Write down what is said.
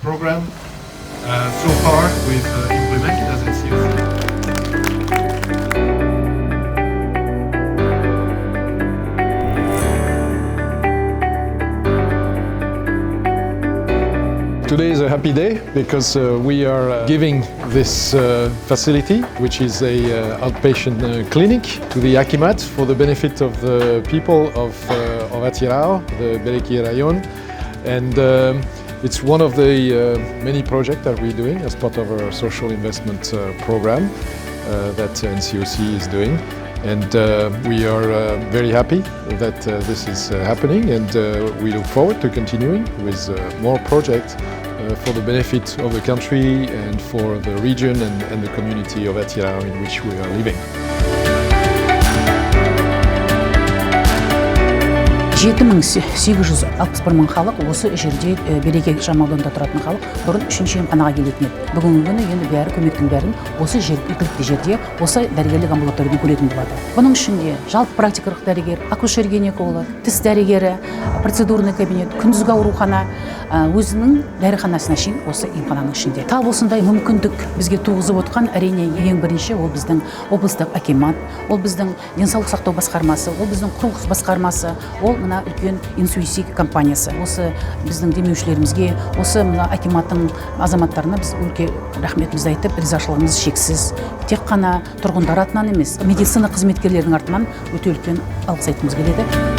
Program so far we've implemented as NCOC. Today is a happy day because we are giving this facility, which is a outpatient clinic, to the Akimat for the benefit of the people of Atirau, the Berekedegi rayon, and it's one of the many projects that we're doing as part of our social investment program that NCOC is doing. And we are very happy that this is happening, and we look forward to continuing with more projects for the benefit of the country and for the region and the community of Atirau in which we are living. 7861 халық осы жерде Берекедегі шамалында тұратын халық бұрын 3-ші емханаға келетін еді. Бүгінгі күні енді бәрі көмектің бәрін осы жергілікті жерде осы дәрігерлік амбулаториядан көретін болады. Бұның ішінде жалпы практикалық дәрігер, акушер-гинеколог, тіс дәрігері, процедурный кабинет, күндізгі аурухана өзінің дәріханасына шейін осы емхананың ішінде. Тап осындай мүмкіндік бізге туғызып отқан әрине ең бірінші ол біздің облыстық акимат, ол біздің денсаулық сақтау басқармасы, ол біздің құрылыс басқармасы, ол мына үлкен NCOC компаниясы. Осы біздің демеушілерімізге, осы мына акиматтың азаматтарына біз үлкен рахметімізді айтып, ризашылығымыз шексіз. Тек қана тұрғындар атынан емес, медицина қызметкерлерінің артынан өте үлкен алғыс айтқымыз келеді.